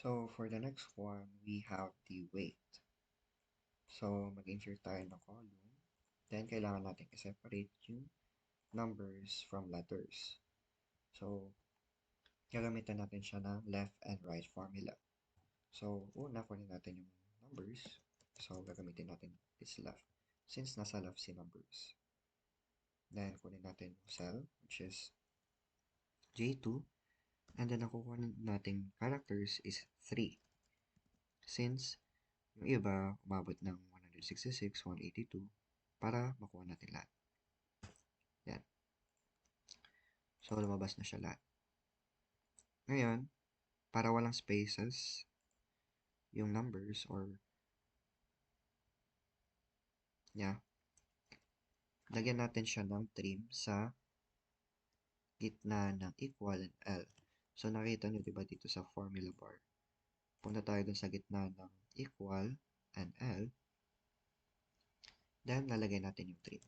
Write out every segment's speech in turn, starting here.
So, for the next one, we have the weight. So, mag-insert tayo ng column. Then, kailangan natin i-separate yung numbers from letters. So, gagamitan natin siya ng left and right formula. So, una, kunin natin yung numbers. So, gagamitin natin is left. Since nasa left si numbers. Then, kunin natin yung cell, which is J2. And then, ang kukunin nating characters is 3. Since yung iba, umabot ng 166, 182, para makuha natin lahat. Yan. So, lumabas na siya lahat. Ngayon, para walang spaces, yung numbers or, lagyan natin siya ng trim sa gitna ng equal and L. So, nakita nyo diba dito sa formula bar? Punta tayo dun sa gitna ng equal and L. Then, lalagay natin yung trim.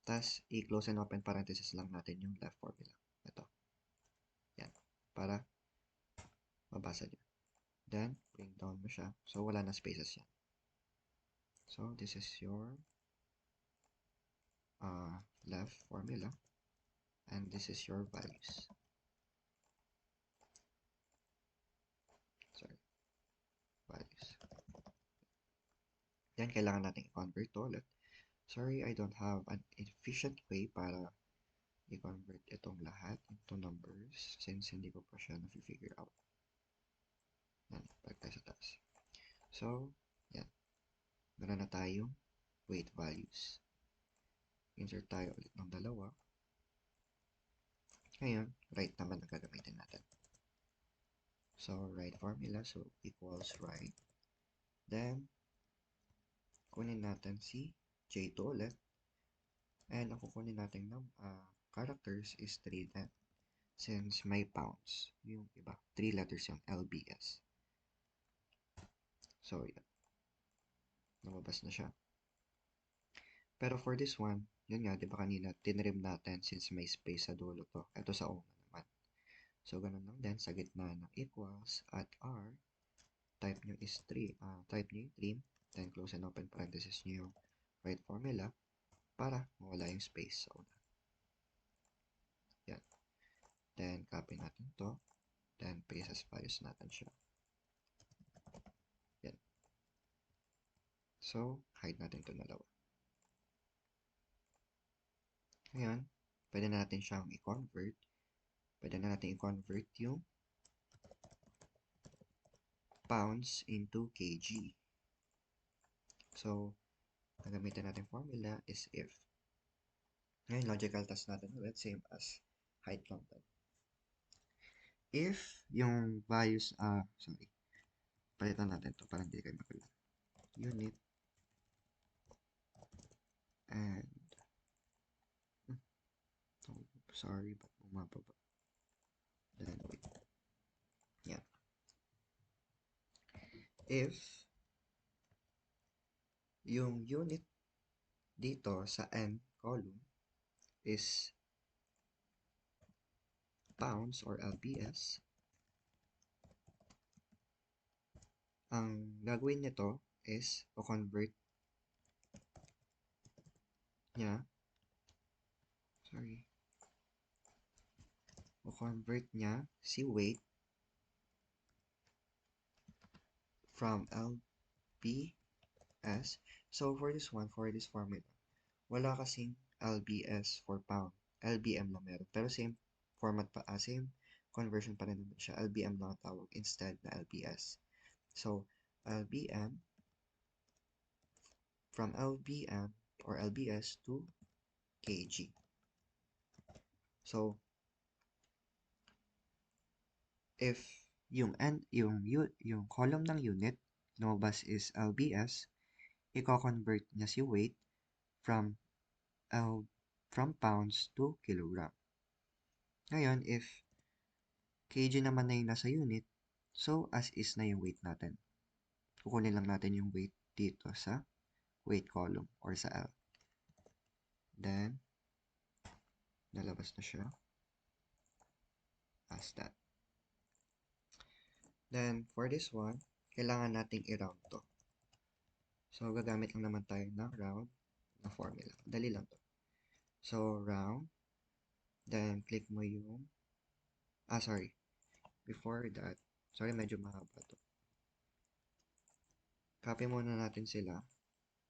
Tapos, i-close and open parenthesis lang natin yung left formula. Ito. Yan. Para mabasa nyo. Then, bring down mo siya. So, wala na spaces yan. So, this is your left formula. And this is your values. Sorry. Values. Then, kailangan natin i-convert to ulit. Sorry, I don't have an efficient way para i-convert itong lahat into numbers since hindi ko pa siya na-figure out. Yan, balik tayo sa taas. So, yan. Meron na tayong weight values. Insert tayo ulit ng dalawa. Ngayon, right naman ang gagamitin natin. So, right formula, so equals right. Then, kunin natin si J2 ulit. And ang kukunin natin ng characters is 3 then. Since may pounds, yung iba, 3 letters yung LBS. So, yan. Lumabas na siya. Pero for this one, yun nga, di ba kanina, tinrim natin since may space sa dulo to. Ito sa una naman. So, ganun lang din, sa gitna ng equals at R, type nyo is 3. Type nyo yung trim, then close and open parenthesis nyo yung right formula para mawala yung space sa una. Yan. Then, copy natin to. Then, paste as values natin siya. Yan. So, hide natin ito dalawa. Ngayon, pwede natin siyang i-convert. Pwede na natin i-convert yung pounds into kg. So, gagamitin natin formula is if. Ngayon, logical test natin ulit, same as height lang tayo. If yung values, sorry, palitan natin to para hindi kayo magulat. Unit and sorry, but bumababa. Then wait. Yeah. If yung unit dito sa N column is pounds or LBS, ang gagawin nito is o-convert niya, o-convert niya si weight from LBS. So, for this one, for this formula, wala kasing LBS for pound. LBM lang meron. Pero same format pa, same conversion pa rin naman siya. LBM lang ang tawag instead na LBS. So, LBM, from LBM or LBS to kg. So, if yung column ng unit lumabas is LBS, i-convert niya si weight from pounds to kilogram. Ngayon, if kg naman na yung nasa unit, so as is na yung weight natin. Kukunin lang natin yung weight dito sa weight column or sa L. Then, nalabas na siya as that. Then, for this one, kailangan nating i-round to. So, gagamit lang naman tayo ng round na formula. Dali lang to. So, round. Then, click mo yung... sorry. Before that, sorry, medyo mahaba to. Copy muna natin sila.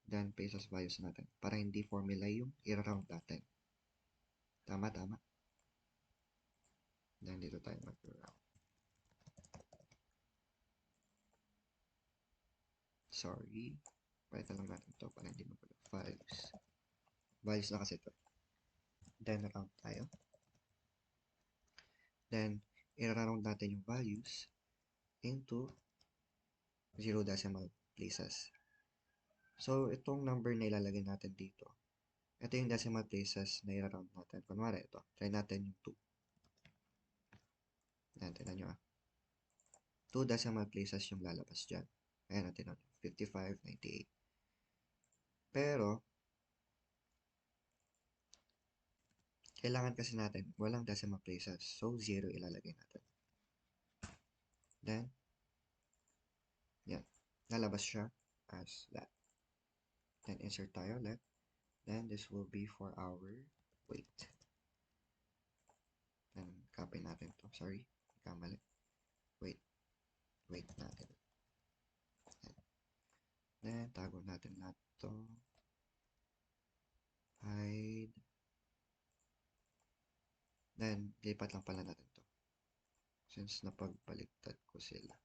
Then, paste as values natin. Para hindi formula yung i-round natin. Tama, tama. Then, dito tayo mag-round. Sorry. Palitan lang natin to para hindi magulo. Values. Values na kasi to. Then, round tayo. Then, i-round natin yung values into 0 decimal places. So, itong number na ilalagay natin dito, ito yung decimal places na i-round natin. Kunwari, ito. Try natin yung 2. Ayan, tignan nyo 2 decimal places yung lalabas dyan. Ayan natin, 55, 98. Pero, kailangan kasi natin, walang decimal places. So, 0 ilalagay natin. Then, yan. Lalabas siya as that. Then, insert tayo ulit. Then, this will be for our weight. Then, copy natin to. Sorry, kamali. Wait natin. Then, tago natin lahat to. Hide. Then, lipat lang pala natin to. Since napagbaliktad ko sila.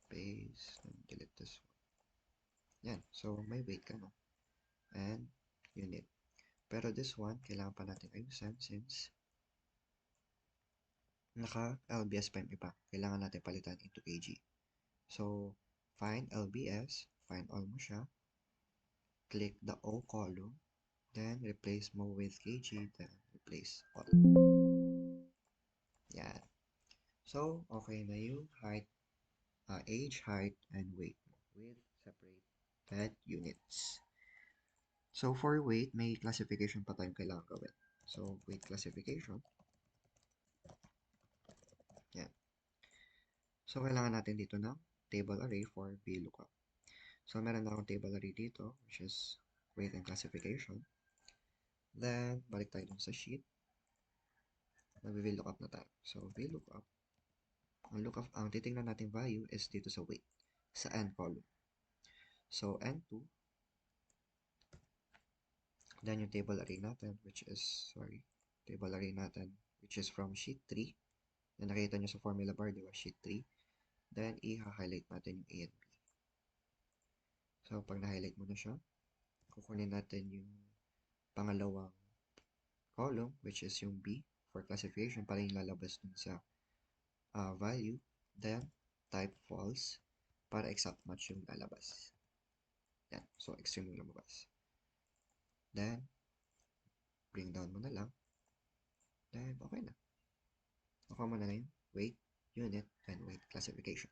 Paste. And delete this one. Yan. So, may weight ka na. And, unit. Pero this one, kailangan pa natin ayusin since naka-LBS pa yung iba. Kailangan natin palitan into kg. So, find LBS. Find all mo siya. Click the O column. Then, replace mo with kg. Then, replace all. Yan. So, okay na yung height, age, height, and weight with separated units. So, for weight, may classification pa tayong kailangan gawin. So, weight classification. Yan. So, kailangan natin dito ng table array for VLOOKUP. So, meron na akong table array dito, which is weight and classification. Then, balik tayo dun sa sheet. Mag-VLOOKUP na tayo. So, VLOOKUP. Ang titingnan natin value is dito sa weight, sa n column. So, n2. Then, yung table array natin, which is from sheet 3. Na nakita nyo sa formula bar, di ba? Sheet 3. Then, i-highlight natin yung A and B. So, pag na-highlight mo na siya, kukunin natin yung pangalawang column, which is yung B for classification, para yung lalabas dun sa value. Then, type false para exact match yung lalabas. Yan. So, extreme yung lumabas. Then, bring down mo na lang. Then, okay na. Nakuha mo na yung weight, unit, and weight classification.